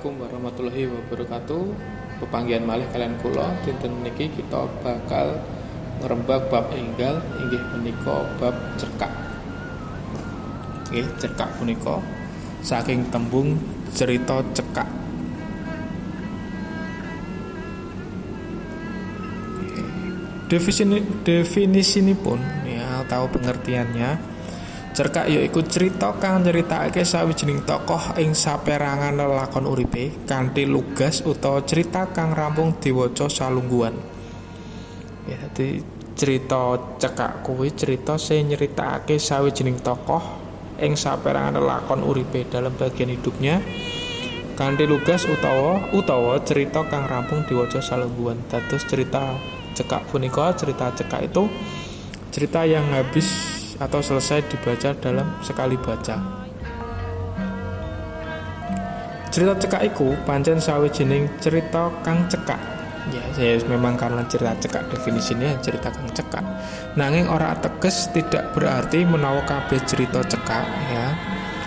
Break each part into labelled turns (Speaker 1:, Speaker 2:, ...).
Speaker 1: Assalamualaikum warahmatullahi wabarakatuh. Pepanggihan malih kalian kula dinten niki kita bakal ngrembak bab enggal inggih menika bab cerkak. Nggih, cerkak punika saking tembung cerita cekak. Definisinipun ya atau pengertiannya, cerkak yaiku cerita kang nyeritakake sawijining tokoh ing saperangan lelakon uripe kanthi lugas utawa cerita kang rampung diwaca salungguhan. Ya, dadi cerita cekak kuwi cerita sing nyeritakake sawijining tokoh ing saperangan lelakon uripe dalam bagian hidupnya kanthi lugas utawa cerita kang rampung diwaca salungguhan. Dados cerita cekak punika, cerita cekak itu cerita yang habis atau selesai dibaca dalam sekali baca. Cerita cekak iku pancen sawijining cerita kang cekak. Ya, memang karena cerita cekak definisinya cerita kang cekak. Nanging ora ateges tidak berarti menawa kabeh cerita cekak ya.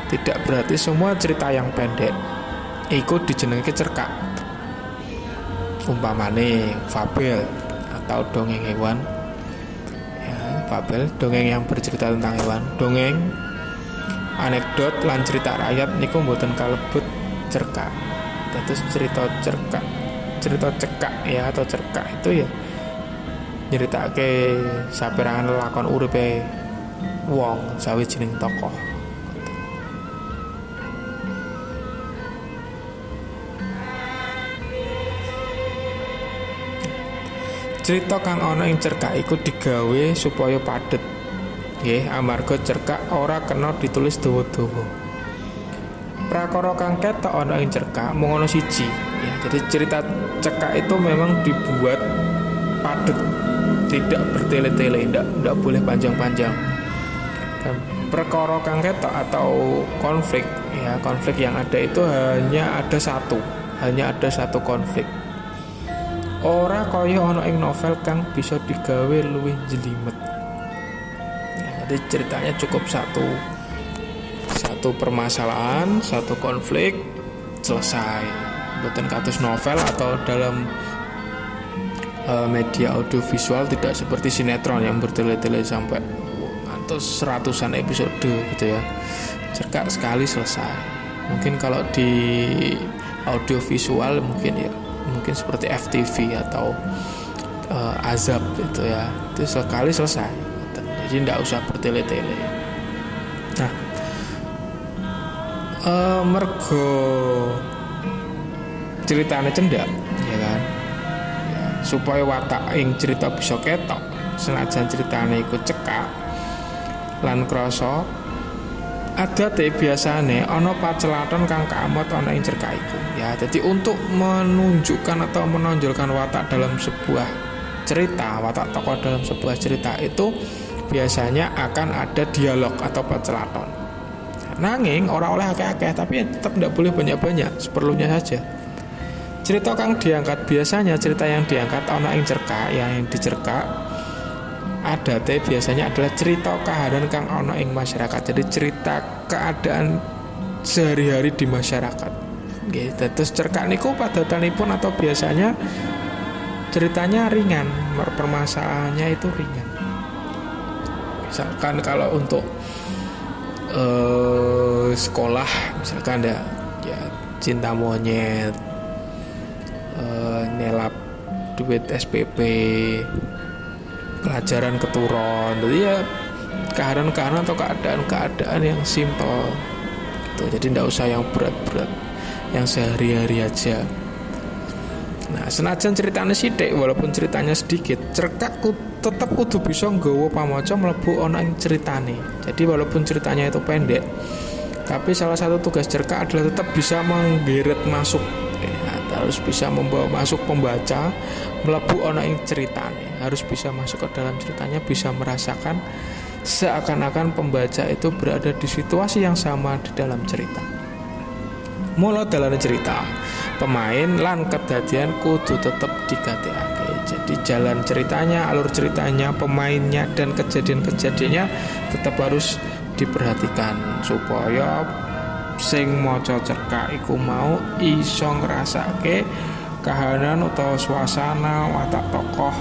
Speaker 1: Tidak berarti semua cerita yang pendek iku dijenengke cerkak. Umpamane fabel atau dongeng hewan. Fabel, dongeng yang bercerita tentang hewan, dongeng, anekdot lan cerita rakyat niku mboten kalebet cerkak. Terus cerita cekak ya atau cerkak itu ya nyeritake saperangan lelakon uripe wong sawijining tokoh. Cerita kang ana ing cerkak iku digawe supaya padhet. Nggih, amarga cerkak ora kena ditulis dawa-dawa. Prakara kang ketok ana ing cerkak mung ana siji. Ya, jadi cerita cekak itu memang dibuat padet, tidak bertele-tele, tidak boleh panjang-panjang. Dan perkara kang ketok atau konflik, ya konflik yang ada itu hanya ada satu konflik. Ora kaya ana ing novel kang bisa digawe luwih jelimet. Ya, jadi ceritanya cukup satu permasalahan, satu konflik selesai. Mboten kados novel atau dalam media audiovisual tidak seperti sinetron yang bertele-tele sampai ratusan episode gitu ya. Cerkak sekali selesai. Mungkin kalau di audiovisual mungkin seperti FTV atau Azab gitu ya, itu sekali selesai, jadi tidak usah bertele-tele. Nah, mergo ceritanya cendak ya kan ya, supaya watak ing cerita bisa ketok senajan ceritanya ikut cekak lan krasa adate biasane ana pacelaton kang kaamot ana ing cerkak iku. Ya, jadi untuk menunjukkan atau menonjolkan watak dalam sebuah cerita, watak tokoh dalam sebuah cerita itu biasanya akan ada dialog atau pacelaton. Nanging ora oleh akeh-akeh, tapi tetap tidak boleh banyak-banyak, seperlunya saja. Cerita kang diangkat biasanya cerita yang diangkat ana ing cerkak, yang dicerkak adate biasanya adalah cerita kahanan kang ana ing masyarakat. Jadi cerita keadaan sehari-hari di masyarakat. Nggih, terus cerkak niku padatanipun atau biasanya ceritanya ringan, permasalahannya itu ringan. Misalkan kalau untuk sekolah, misalkan ya cinta monyet, nelap duit SPP, pelajaran keturun. Jadi ya keadaan-keadaan atau keadaan-keadaan yang simple gitu. Jadi tidak usah yang berat-berat, yang sehari-hari aja. Nah, senajan ceritanya sithik walaupun ceritanya sedikit, cerkak tetap kudu bisa nggawa pamaca mlebu ana ing ceritane. Jadi walaupun ceritanya itu pendek, tapi salah satu tugas cerkak adalah tetap bisa menggeret masuk, harus bisa membawa masuk pembaca mlebu ana ing ceritane, harus bisa masuk ke dalam ceritanya, bisa merasakan seakan-akan pembaca itu berada di situasi yang sama di dalam cerita. Mula dalam cerita, pemain lan kedadian kudu tetap digatekake. Jadi jalan ceritanya, alur ceritanya, pemainnya dan kejadian-kejadiannya tetap harus diperhatikan supaya sing maca cerkak iku mau iso ngrasake kahanan atau suasana watak tokoh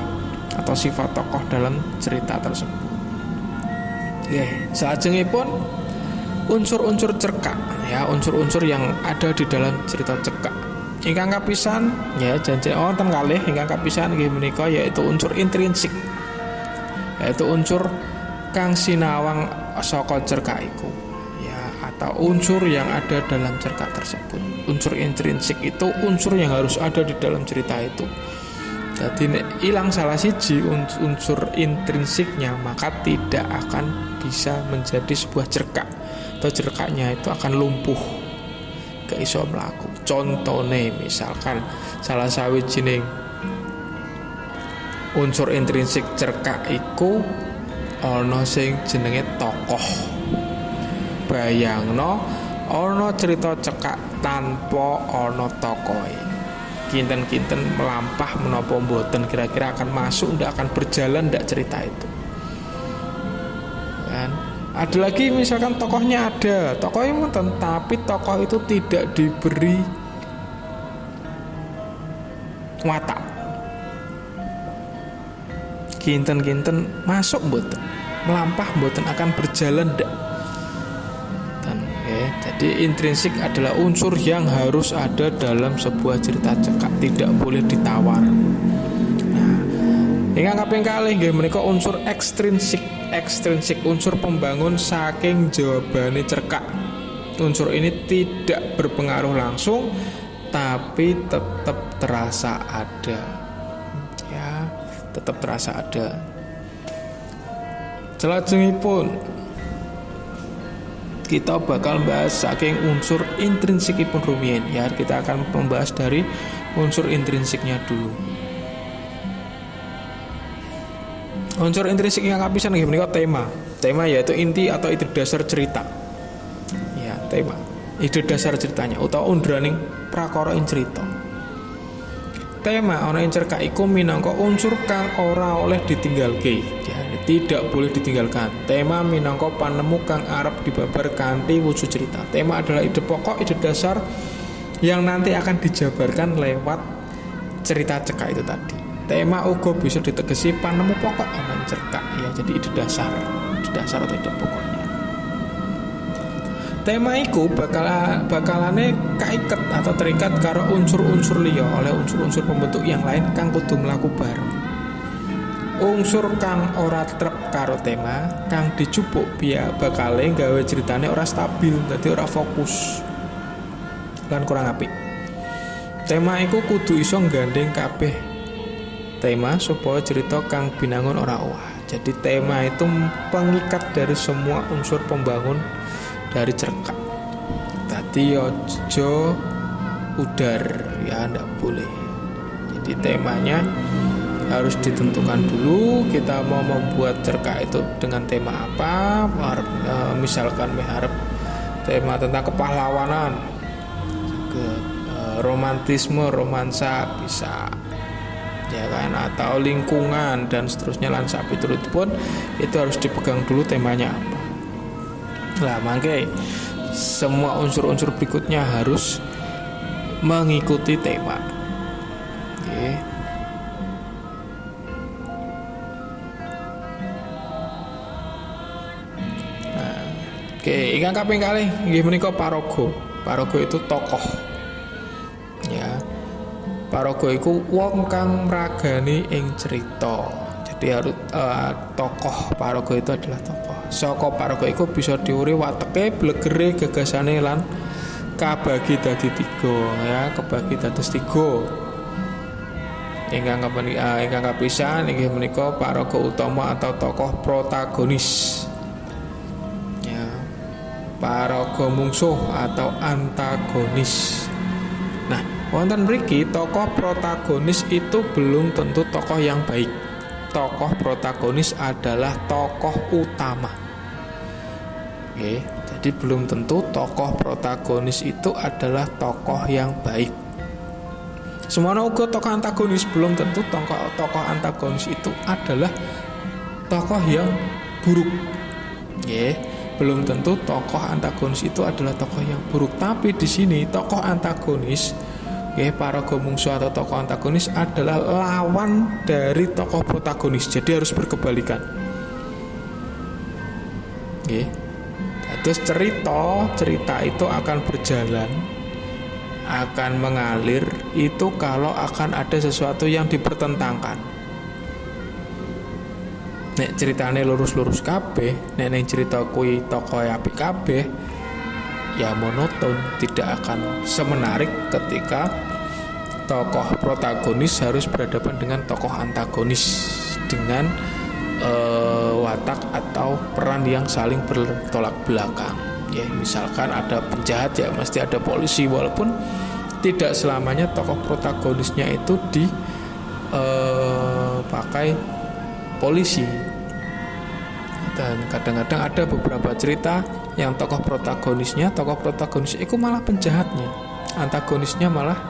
Speaker 1: atau sifat tokoh dalam cerita tersebut. Salajengipun unsur-unsur cerkak, ya, unsur-unsur yang ada di dalam cerita cerkak. Ingkang kapisan, ya, janji wonten kalih ingkang kapisan nggih menika yaitu unsur intrinsik. Yaitu unsur kang sinawang saka cerkak iku, ya, atau unsur yang ada dalam cerkak tersebut. Unsur intrinsik itu unsur yang harus ada di dalam cerita itu. Jadi hilang salah siji unsur intrinsiknya, maka tidak akan bisa menjadi sebuah cerkak, atau cerkaknya itu akan lumpuh, gak iso mlaku. Contone misalkan salah sawijining unsur intrinsik cerkak iku ana sing jenenge tokoh. Bayangno ana cerita cekak tanpa ana tokohe. Kinten-kinten melampah menapa mboten, kira-kira akan masuk ndak, akan berjalan ndak cerita itu. Kan? Ada lagi misalkan tokohnya ada, tokohnya mboten, tapi tokoh itu tidak diberi watak. Kinten-kinten masuk mboten, melampah mboten, akan berjalan ndak. Jadi intrinsik adalah unsur yang harus ada dalam sebuah cerita cekak, tidak boleh ditawar. Nah, ingkang kaping kalih nggih menika unsur ekstrinsik. Ekstrinsik unsur pembangun saking jawabane cerkak. Unsur ini tidak berpengaruh langsung, tapi tetap terasa ada. Ya, tetap terasa ada. Selajengipun kita bakal bahas saking unsur intrinsikipun rumiyin, ya. Kita akan membahas dari unsur intrinsiknya dulu. Unsur intrinsik yang kapisan nggih menika tema. Tema yaitu inti atau ide dasar cerita. Ya, tema. Ide dasar ceritanya utawa undraning prakara ing cerita. Tema ana ing cerkak iku minangka unsur kang ora oleh ditinggalke. Ya, tidak boleh ditinggalkan. Tema minangka panemu kang arep dibabar kanthi wujud cerita. Tema adalah ide pokok, ide dasar yang nanti akan dijabarkan lewat cerita cerkak itu tadi. Tema uga bisa ditegesi panemu pokok ana cerkak, ya, jadi ide dasar atau ide pokoknya. Tema iku bakalane kaiket atau terikat karo unsur-unsur liya oleh unsur-unsur pembentuk yang lain kang kudu mlaku bareng. Unsur kang ora trep karo tema kang dicupuk bakale gawe ceritane ora stabil, dadi ora fokus lan kurang apik. Tema iku kudu iso gandeng kabeh tema supaya cerita kang binangun ora owah. Jadi tema itu pengikat dari semua unsur pembangun dari cerkak. Tadi ojo udar, ya, ndak boleh. Jadi temanya harus ditentukan dulu. Kita mau membuat cerkak itu dengan tema apa? Misalkan harap tema tentang kepahlawanan, romantisme, romansa bisa, ya kan, atau lingkungan dan seterusnya lan sapi turut pun itu harus dipegang dulu temanya apa. Lah mangke semua unsur-unsur berikutnya harus mengikuti tema. Oke. Nah, oke, ingkang kaping kalih nggih menika paraga. Paraga itu tokoh. Ya. Paraga iku wong kang mragani ing cerita. Jadi harus tokoh paraga itu adalah tokoh. Saka paraga iku bisa diuri wateke, blegere, gagasane lan kabagi dadi 3, ya, kebagi dados 3. Ingkang kapisan inggih menika paraga utama atau tokoh protagonis. Ya. Paraga mungsuh atau antagonis. Nah, wonten mriki tokoh protagonis itu belum tentu tokoh yang baik. Tokoh protagonis adalah tokoh utama. Oke, jadi belum tentu tokoh protagonis itu adalah tokoh yang baik. Semono uga tokoh antagonis belum tentu tokoh antagonis itu adalah tokoh yang buruk. Oke, belum tentu tokoh antagonis itu adalah tokoh yang buruk. Tapi di sini tokoh antagonis, paraga mungsuh atau tokoh antagonis adalah lawan dari tokoh protagonis. Jadi harus berkebalikan. Terus cerita itu akan berjalan, akan mengalir itu kalau akan ada sesuatu yang dipertentangkan. Nek ceritane lurus-lurus kabeh, nek cerita kui tokoh apik kabeh, ya monoton, tidak akan semenarik ketika tokoh protagonis harus berhadapan dengan tokoh antagonis dengan watak atau peran yang saling bertolak belakang. Ya, misalkan ada penjahat, ya mesti ada polisi, walaupun tidak selamanya tokoh protagonisnya itu dipakai polisi. Dan kadang-kadang ada beberapa cerita yang tokoh protagonis itu malah penjahatnya, antagonisnya malah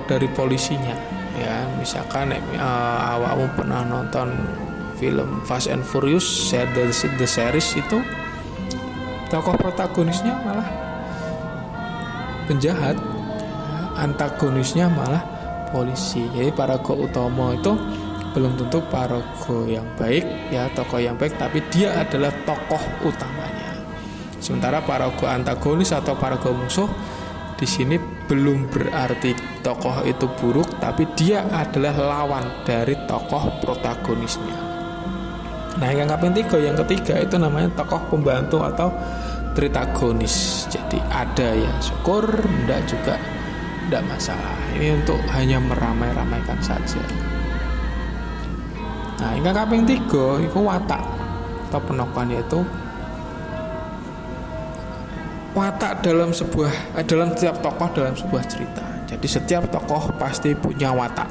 Speaker 1: dari polisinya. Ya, misalkan awakmu pernah nonton film Fast and Furious the series, itu tokoh protagonisnya malah penjahat, antagonisnya malah polisi. Jadi paraga utama itu belum tentu paraga yang baik, ya tokoh yang baik, tapi dia adalah tokoh utamanya. Sementara paraga antagonis atau paraga mungsuh di sini belum berarti tokoh itu buruk, tapi dia adalah lawan dari tokoh protagonisnya. Nah, yang ketiga itu namanya tokoh pembantu atau tritagonis. Jadi ada yang syukur, enggak juga enggak masalah. Ini untuk hanya meramai-ramaikan saja. Nah, yang kaping 3 itu watak atau penokohan, yaitu watak dalam setiap tokoh dalam sebuah cerita. Jadi setiap tokoh pasti punya watak.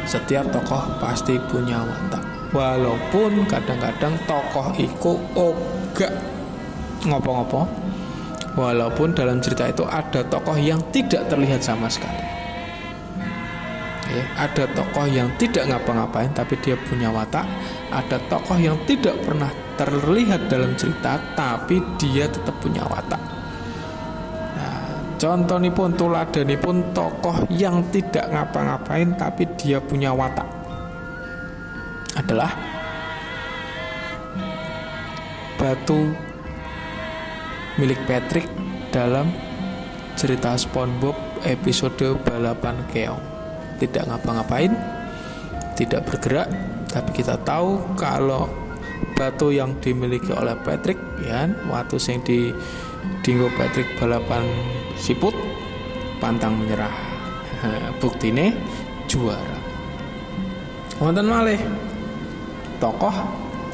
Speaker 1: Setiap tokoh pasti punya watak. Walaupun kadang-kadang tokoh iku ogak ngopo-ngopo, walaupun dalam cerita itu ada tokoh yang tidak terlihat sama sekali. Ada tokoh yang tidak ngapa-ngapain tapi dia punya watak. Ada tokoh yang tidak pernah terlihat dalam cerita tapi dia tetap punya watak. Nah, contohipun, tuladanipun tokoh yang tidak ngapa-ngapain tapi dia punya watak adalah batu milik Patrick dalam cerita SpongeBob episode balapan keong. Tidak ngapa-ngapain, tidak bergerak, tapi kita tahu kalau batu yang dimiliki oleh Patrick, ya, waktu yang dinggo Patrick balapan siput, pantang menyerah. Buktine juara. Wonten malih tokoh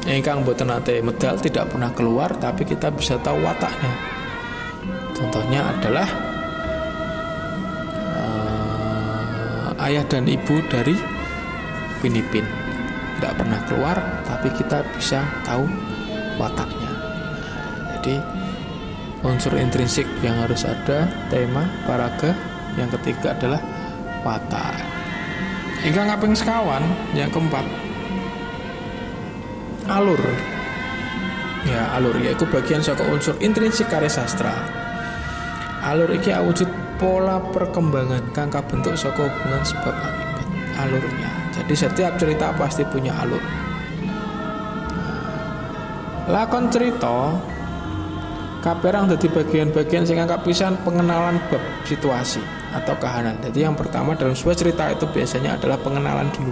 Speaker 1: ingkang boten nate medal, tidak pernah keluar, tapi kita bisa tahu wataknya. Contohnya adalah ayah dan ibu dari Upin Ipin. Tidak pernah keluar, tapi kita bisa tahu wataknya. Jadi unsur intrinsik yang harus ada, tema paraga. Yang ketiga adalah watak. Ingkang kaping sekawan, yang keempat, alur. Ya, alur yaitu bagian saka unsur intrinsik karya sastra. Alur iki awujud pola perkembangan kang kabentuk saka hubungan sebab akibat, alurnya. Jadi setiap cerita pasti punya alur. Lakon cerita kaperang dadi bagian-bagian sing angka pisan pengenalan bab situasi atau kahanan. Jadi yang pertama dalam sebuah cerita itu biasanya adalah pengenalan dulu.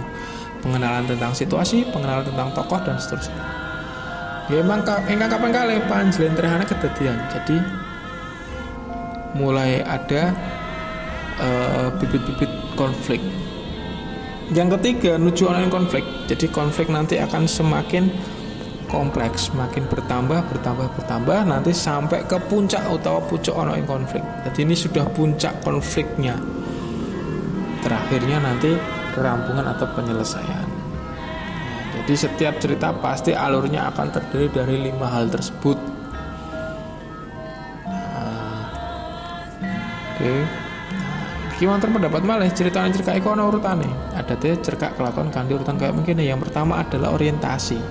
Speaker 1: Pengenalan tentang situasi, pengenalan tentang tokoh dan seterusnya. Ya emang ingkang kaping kalih panjlentrehane kedadian. Jadi mulai ada bibit-bibit konflik. Yang ketiga, nuju ana konflik. Jadi konflik nanti akan semakin kompleks, makin bertambah, nanti sampai ke puncak utawa pucuk ana ing konflik. Jadi ini sudah puncak konfliknya. Terakhirnya nanti kerampungan atau penyelesaian. Jadi setiap cerita pasti alurnya akan terdiri dari 5 hal tersebut. Gimana terpendapat malih ceritanya cerkak iku ana urutane. Ada cerkak kelakon kanthi urutan kayak mungkin. Yang pertama adalah orientasi.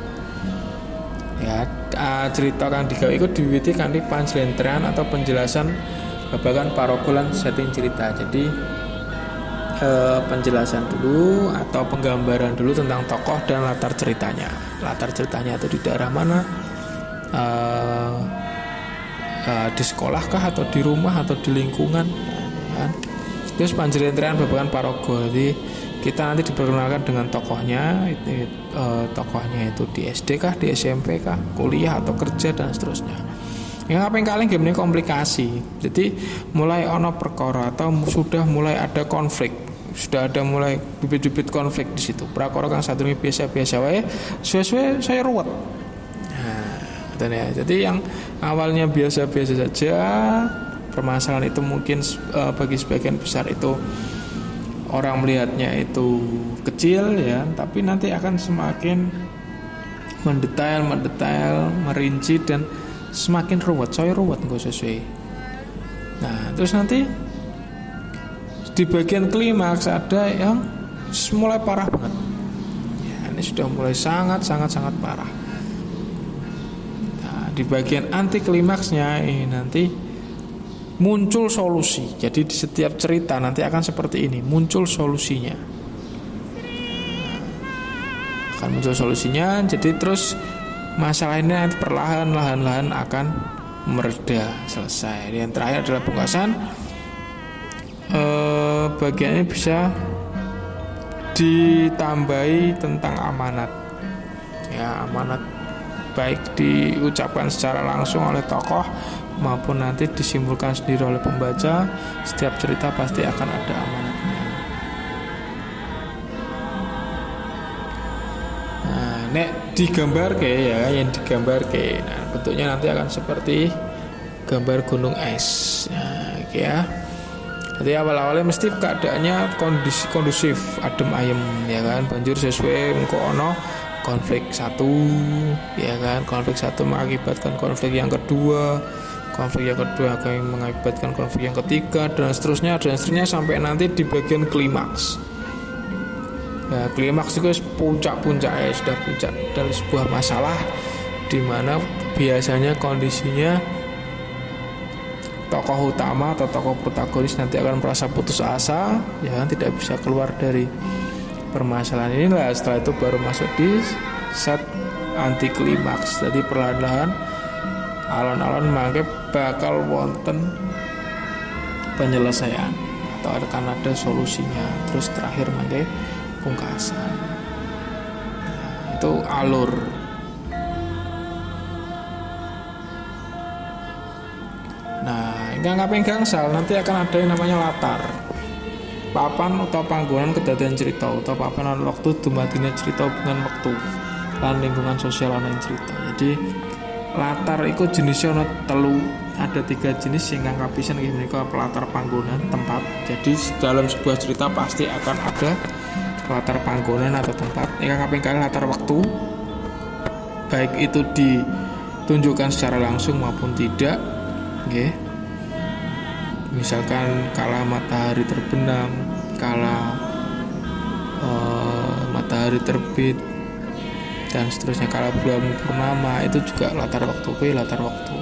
Speaker 1: Ya, cerita kang digawe iku diwiwiti kanthi panjlentrehan atau penjelasan babagan parogolan setting cerita. Jadi penjelasan dulu atau penggambaran dulu tentang tokoh dan latar ceritanya. Latar ceritanya itu di daerah mana, di sekolah kah atau di rumah atau di lingkungan, kan? Terus panjlentrehan babagan paraga. Jadi kita nanti diperkenalkan dengan tokohnya, tokohnya itu di SD kah, di SMP kah, kuliah atau kerja dan seterusnya. Yang apa yang kalian game ini komplikasi. Jadi mulai ono perkara atau sudah mulai ada konflik, sudah ada mulai bibit-bibit konflik di situ. Prakara kang sadurunge biasa-biasa wae, suwe-suwe saya ruwet. Nah, ya. Jadi yang awalnya biasa-biasa saja, permasalahan itu mungkin bagi sebagian besar itu orang melihatnya itu kecil ya, tapi nanti akan semakin mendetail, merinci dan semakin ruwet, saya ruwet nggak sesuai. Nah, terus nanti di bagian klimaks ada yang mulai parah banget. Ya, ini sudah mulai sangat parah. Nah, di bagian anti klimaksnya ini nanti muncul solusi. Jadi di setiap cerita nanti akan seperti ini, muncul solusinya. Akan muncul solusinya. Jadi terus masalah ini nanti perlahan-lahan akan mereda, selesai. Yang terakhir adalah pungkasan. Bagian ini bisa ditambahi tentang amanat. Ya, amanat baik diucapkan secara langsung oleh tokoh maupun nanti disimpulkan sendiri oleh pembaca. Setiap cerita pasti akan ada amanatnya. Nek digambar ya, yang digambar nah, bentuknya nanti akan seperti gambar gunung es. Nah, ya. Jadi awal-awalnya mesti keadaannya kondusif, adem ayem ya kan. Banjur sesuai engko ono konflik satu ya kan. Konflik satu mengakibatkan konflik yang kedua. Konflik yang kedua akan mengakibatkan konflik yang ketiga dan seterusnya sampai nanti di bagian klimaks. Ya, klimaks itu puncak-puncaknya, sudah puncak dari sebuah masalah di mana biasanya kondisinya tokoh utama atau tokoh protagonis nanti akan merasa putus asa, ya tidak bisa keluar dari permasalahan ini lah. Setelah itu baru masuk di set anti klimaks. Jadi perlahan-lahan alon-alon mangke bakal wonten penyelesaian atau akan ada solusinya. Terus terakhir mangke pungkasan. Nah, itu alur. Nah, ingkang gangsal nanti akan ada yang namanya latar. Papan atau panggonan kedadian cerita atau papan waktu dumadinya cerita hubungan waktu lan lingkungan sosial ana cerita. Jadi latar itu jenisnya ana telu, ada 3 jenis yang kapisan nggih menika latar panggonan tempat. Jadi dalam sebuah cerita pasti akan ada latar panggonan atau tempat. Ingkang kaping kalih latar waktu. Baik itu ditunjukkan secara langsung maupun tidak. Nggih. Misalkan kala matahari terbenam, kala matahari terbit dan seterusnya, kala bulan purnama, itu juga latar waktu. Latar waktu.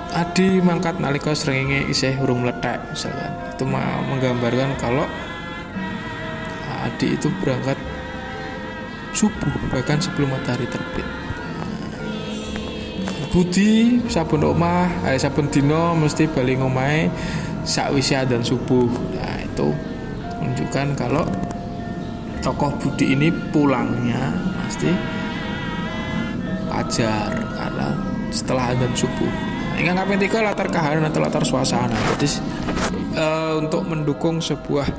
Speaker 1: Adi mangkat nalika srengenge isih urung mlethek misalkan. Itu menggambarkan kalau Adi itu berangkat subuh bahkan sebelum matahari terbit. Budi saben dina mesti bali ngomahe sakwise adzan subuh. Nah, itu menunjukkan kalau tokoh Budi ini pulangnya pasti fajar karena setelah adzan subuh. Ingkang kaping 3 latar kahanan atau latar suasana. Jadi untuk mendukung sebuah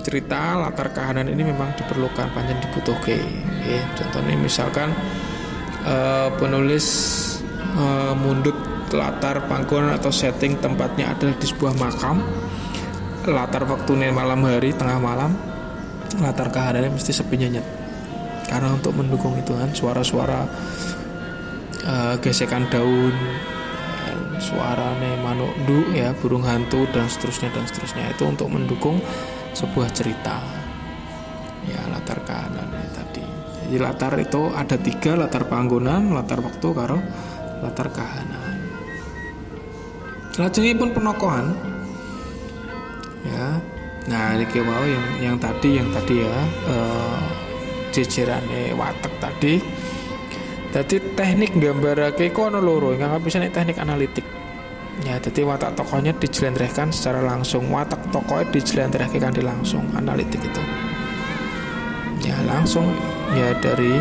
Speaker 1: cerita, latar kahanan ini memang diperlukan, pancen dibutuhke. Contohnya misalkan penulis mundut latar panggonan atau setting tempatnya adalah di sebuah makam. Latar waktunya malam hari, tengah malam. Latar kahanannya mesti sepi nyenyet. Karena untuk mendukung itu kan suara-suara gesekan daun, suarane manuk nduk ya, burung hantu dan seterusnya itu untuk mendukung sebuah cerita. Ya, latar kahanan tadi. Jadi latar itu ada 3, latar panggonan, latar waktu, karo latar kahanan. Lajengipun penokohan. Ya. Nah, iki mau yang tadi ya, jejerane watek tadi. Dadi teknik nggambarake iku ana loro, ingkang kapisan teknik analitik. Ya, dadi watak tokohnya dijelentrehkan secara langsung, watak tokohnya dijelentrehke kanthi langsung, analitik itu. Ya, langsung ya dari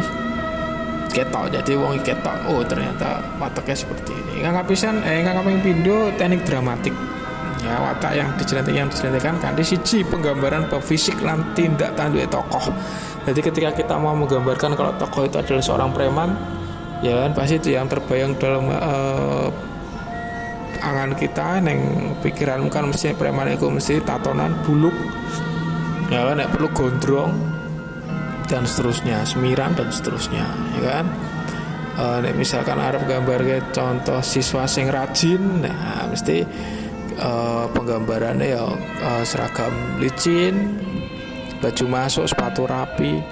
Speaker 1: ketok. Jadi wong ketok, oh ternyata wataknya seperti ini. Ingkang kapisan ingkang kaping pindho teknik dramatik. Ya, watak yang dijelentrehkan kanthi siji penggambaran bab fisik lan tindak tanduke tokoh. Jadi ketika kita mau menggambarkan kalau tokoh itu adalah seorang preman, ya kan pasti itu yang terbayang dalam angan kita, neng pikiran kan mesti preman itu mesti tatonan, buluk, ya kan, nek perlu gondrong dan seterusnya, semiran dan seterusnya, ya kan. Nek misalkan arep gambar contoh siswa sing rajin, nah mesti penggambarannya ya seragam licin, baju masuk, sepatu rapi,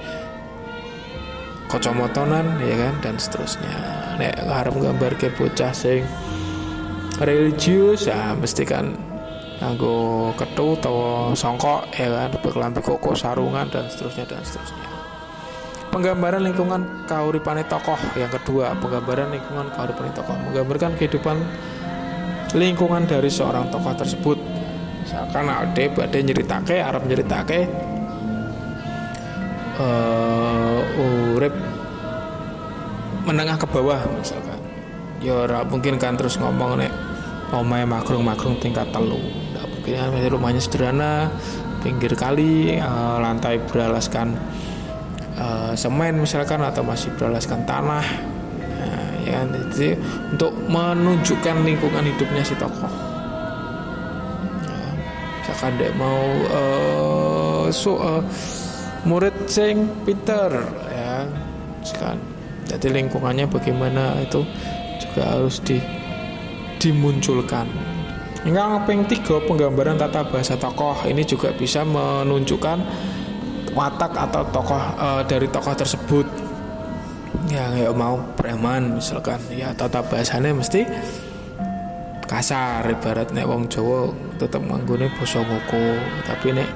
Speaker 1: kocomotonan, ya kan, dan seterusnya. Nek arep gambar ke bocah sing religius, ya mesti kan nganggo ketu atau songkok, ya kan, berkelambi koko, sarungan, dan seterusnya. Penggambaran lingkungan kauripane tokoh. Yang kedua, penggambaran lingkungan kauripane tokoh, menggambarkan kehidupan lingkungan dari seorang tokoh tersebut. Misalkan ade nyeritake, arep nyeritake urip menengah ke bawah misalkan. Ya ora mungkin kan terus ngomong nek omahe magrung tingkat 3. Nggak mungkin kan, rumahnya sederhana, pinggir kali, lantai beralaskan semen misalkan, atau masih beralaskan tanah. Nah, ya, jadi untuk menunjukkan lingkungan hidupnya si tokoh. Ya, misalkan dia mau murid sing pinter, ya kan. Jadi lingkungannya bagaimana itu juga harus dimunculkan. Yang kaping 3, penggambaran tata bahasa tokoh. Ini juga bisa menunjukkan watak atau tokoh dari tokoh tersebut. Ya kayak mau preman misalkan, ya tata bahasanya mesti kasar, ibarat nek wong Jawa tetep manggone basa ngoko, tapi nek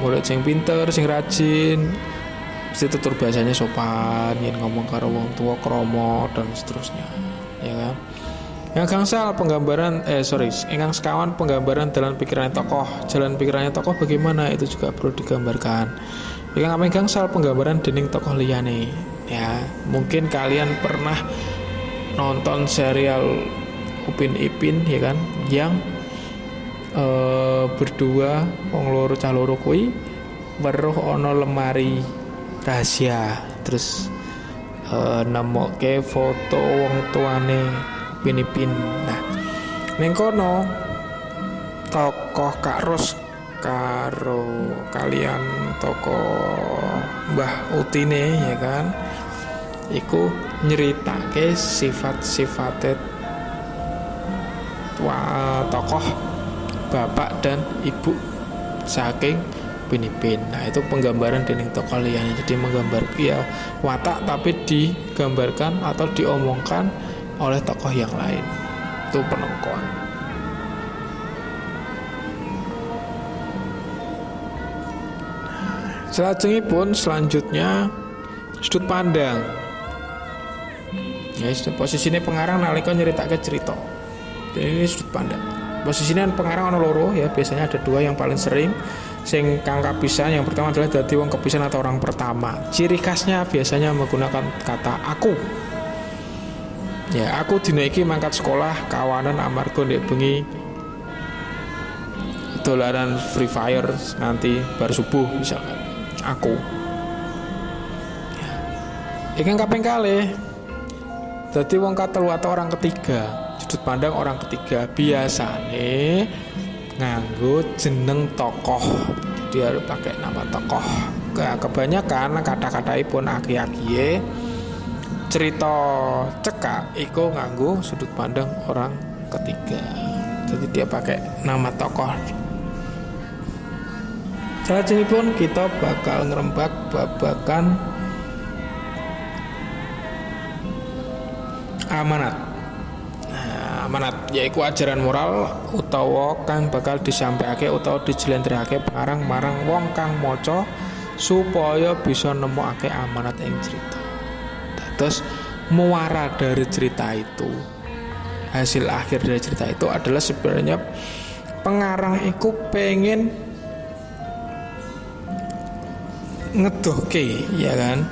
Speaker 1: murid sing pinter, sing rajin, mesti tutur bahasanya sopan, yen ngomong karo wong tua kromo dan seterusnya, ya kan. Yang gangsal penggambaran ingkang sekawan penggambaran jalan pikirannya tokoh. Jalan pikirannya tokoh bagaimana itu juga perlu digambarkan. Yang kaping gangsal penggambaran dening tokoh liyane. Ya, mungkin kalian pernah nonton serial Upin Ipin, ya kan, yang berdua wong loro cah loro kuwi weruh ana lemari rahasia, terus nemokke foto wong tuane Upin Ipin. Nah, ning kono tokoh Kak Ros karo kalian tokoh Mbah Utine, ya kan, iku nyeritake sifat-sifate tokoh bapak dan ibu saking Upin Ipin. Nah, itu penggambaran dening tokoh liyane. Jadi menggambar ya watak tapi digambarkan atau diomongkan oleh tokoh yang lain. Itu penongkoan. Selanjutnya sudut pandang. Ya, posisinya pengarang nalika nyeritake cerita. Ini sudut pandang. Posisinya pengarang ana loro, ya, biasanya ada 2 yang paling sering. Sing kang kapisan, yang pertama adalah dadi wong kepisan atau orang pertama. Ciri khasnya biasanya menggunakan kata aku. Ya, aku dina iki mangkat sekolah kawanan amarga ndek bengi dolanan Free Fire nanti bar subuh misalkan. Aku. Ya. Iki kaping kalih. Dadi wong katelu atau orang ketiga. Sudut pandang orang ketiga biasane nganggo jeneng tokoh. Dia harus pakai nama tokoh. Kebanyakan kata-kataipun aki-akiye cerita cekak iku nganggo sudut pandang orang ketiga. Jadi dia pakai nama tokoh. Salajengipun kita bakal ngrembak babagan amanat. Amanat yaiku ajaran moral utawa kang bakal disampaiake utawa dijelentrehake pengarang marang wong kang maca supaya bisa nemokake amanat ing cerita. Terus muara dari cerita itu, hasil akhir dari cerita itu adalah sebenarnya pengarang iku pengen ngedohke, ya kan,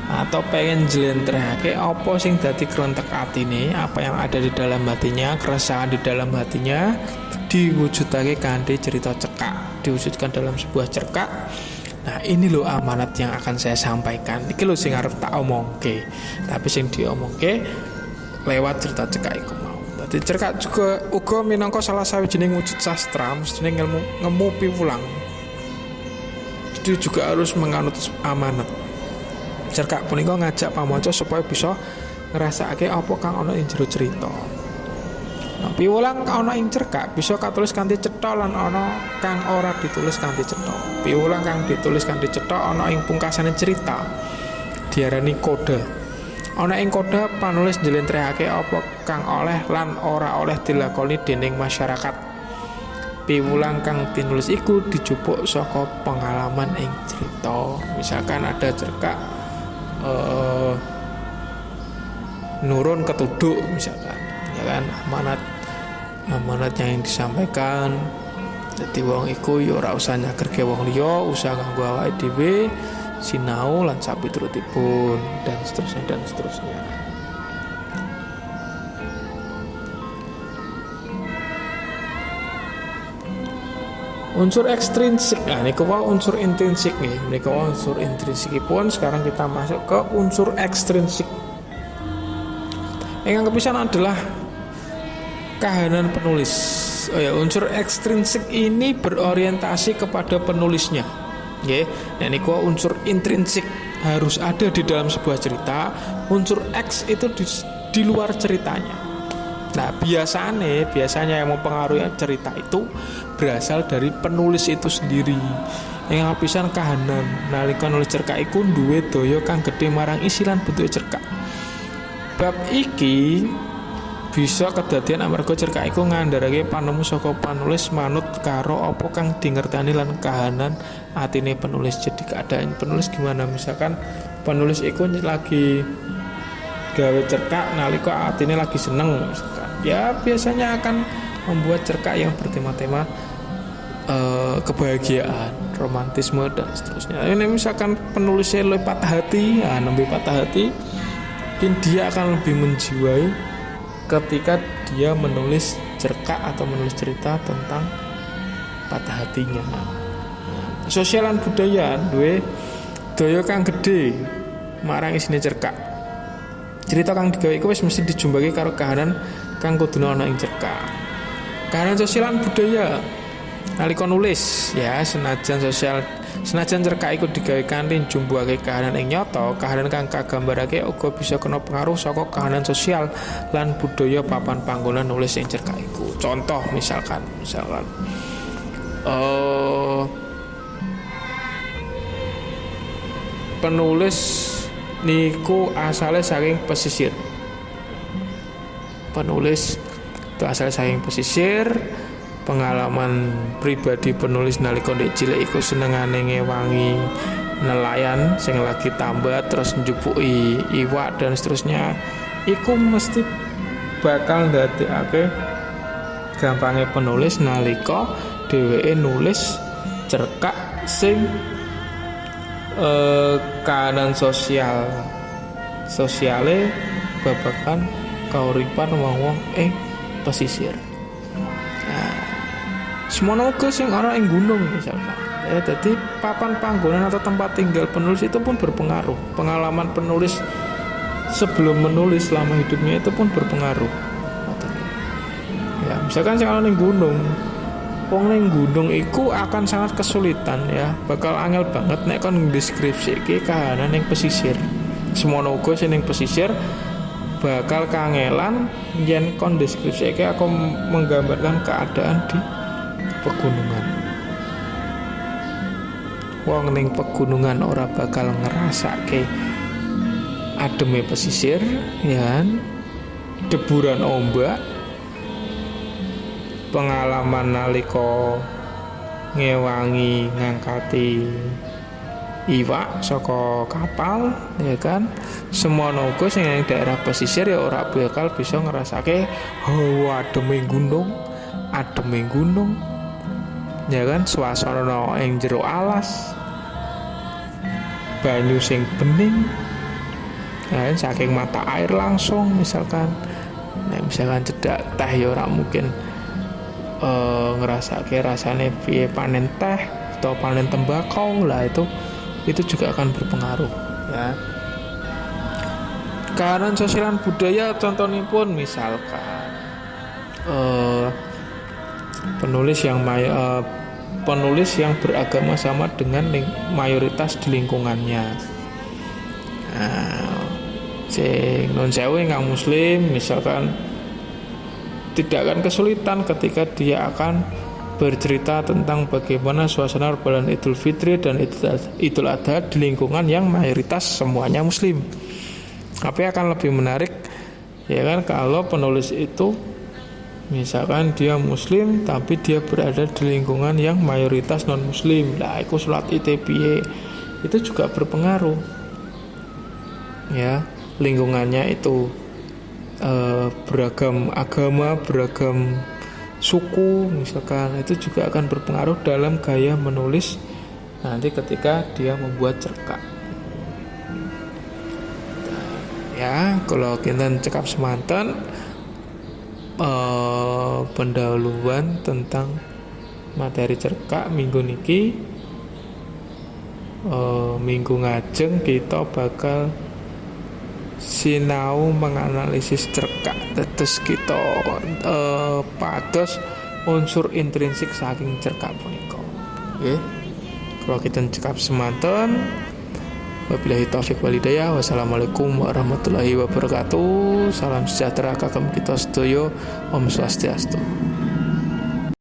Speaker 1: atau pengen jelentrehake apa sing dadi krentek atine, apa yang ada di dalam hatinya, keresahan di dalam hatinya diwujudake kanthi cerita cekak, diwujudkan dalam sebuah cerkak. Nah, ini loh amanat yang akan saya sampaikan. Iki loh sing arep tak omongke. Tapi sing diomongke lewat cerita cekak iku mau. Dadi cerkak juga uga minangka salah sawijining wujud sastra, mestine ngemu piwulang. Jadi juga harus menganut amanat. Cerkak punika ngajak pamaca supaya bisa ngrasakake apa kang ana ing jero cerita. Nah, piwulang ana ing cerkak bisa katulis kanthi cetha lan ana kang ora ditulis kanthi cetha. Piwulang kang ditulis kanthi cetha ana ing pungkasane cerita diarani koda. Ana ing koda panulis njlentrehake apa kang oleh lan ora oleh dilakoni dening masyarakat. Piwulang kang tinulis iku dijupuk saka pengalaman ing cerita. Misalkan ada cerkak nurun ketuduk misalkan, ya kan, amanat yang disampaikan. Jadi wong iku ya ora usah nyakerke wong liya, usah kanggo awake dhewe, sinau lan sapiturutipun dan seterusnya. Unsur ekstrinsik, nah niku wae unsur intrinsik nih, niku wae unsur intrinsikipun. Sekarang kita masuk ke unsur ekstrinsik. Yang kepisan adalah kahanan penulis. Unsur ekstrinsik ini berorientasi kepada penulisnya. Nggih, nah niku wae unsur intrinsik harus ada di dalam sebuah cerita. Unsur X itu di luar ceritanya. Nah, biasanya yang mempengaruhi cerita itu berasal dari penulis itu sendiri. Yang kapisan kahanan nalika nulis cerkak iku duwe daya kang gedhe marang isi lan bentuk cerkak. Bab iki bisa kedadian amarga cerkak iku ngandharake panemu saka penulis manut karo apa kang dingertani lan kahanan atine penulis. Jadi keadaan penulis gimana, misalkan penulis iku lagi gawe cerkak nalika atine lagi seneng misalkan, ya biasanya akan membuat cerkak yang bertema-tema kebahagiaan, romantisme dan seterusnya. Ini misalkan penulisnya lebih patah hati, nembe patah hati, mungkin dia akan lebih menjiwai ketika dia menulis cerkak atau menulis cerita tentang patah hatinya. Sosialan budaya duwe daya kang gedhe marang isine cerkak. Cerita kang digawe iku wis mesti dijumbake karo kahanan kang kudu ana ing cerkak. Kahanan sosial lan budaya nalika nulis, ya senajan cerkak iku digawe kanthi njumbuhake kahanan ing nyata, kahanan kang kagambarake uga bisa kena pengaruh saka kahanan sosial lan budaya papan panggonan nulis ing cerkak iku. Contoh misalkan penulis niku asale saking pesisir. Penulis itu asale saking pesisir. Pengalaman pribadi penulis nalika ndek cilik iku senengane ngewangi nelayan sing lagi tambat terus njupuki iwak dan seterusnya. Iku mesti bakal ndadekake gampange penulis nalika dheweke nulis cerkak sing kahanan sosiale babagan kauripan wong-wong ing pesisir. Semono uga sing ana ing gunung misalkan. Jadi papan panggonan atau tempat tinggal penulis itu pun berpengaruh. Pengalaman penulis sebelum menulis selama hidupnya itu pun berpengaruh. Ya, misalkan sing ana ning gunung, wong ning gunung iku akan sangat kesulitan ya, bakal angel banget nek kon ndeskripsike kahanan ning pesisir. Semono uga sing ning pesisir bakal kangelan yen kon ndeskripsike aku menggambarkan keadaan di pegunungan. Wong ning pegunungan ora bakal ngerasake ademe pesisir, ya kan? deburan ombak, pengalaman nalika ngewangi ngangkati iwak saka kapal, ya kan. Semono uga sing ing daerah pesisir ya ora bakal bisa ngrasake hawa ademe gunung, ya kan. Swasana ing jero alas, banyu sing bening, ya, saking mata air langsung misalkan. Nah, misalkan cedak teh ya ora mungkin ngerasake rasane piye panen teh atau panen tembakau lah, itu juga akan berpengaruh, ya. Kahanan sosial budaya contohnya pun misalkan penulis yang beragama sama dengan mayoritas di lingkungannya. Nah, sing non sewu yang muslim misalkan tidak akan kesulitan ketika dia akan bercerita tentang bagaimana suasana lebaran Idul Fitri dan Idul Adha di lingkungan yang mayoritas semuanya muslim. Tapi akan lebih menarik, ya kan, kalau penulis itu misalkan dia muslim tapi dia berada di lingkungan yang mayoritas non muslim. Lah iku salat piye, itu juga berpengaruh, ya. Lingkungannya itu beragam agama, beragam suku misalkan, itu juga akan berpengaruh dalam gaya menulis nanti ketika dia membuat cerkak. Ya, kalau kita cekap semanten pendahuluan tentang materi cerkak minggu niki, minggu ngajeng kita bakal sinau menganalisis cerkak. Terus kita pados unsur intrinsik saking cerkak punika. Nggih. Kalau kita cekap semanten, wabillahi taufik wal hidayah. Wassalamualaikum warahmatullahi wabarakatuh. Salam sejahtera kagem kita sedaya. Om Swastiastu.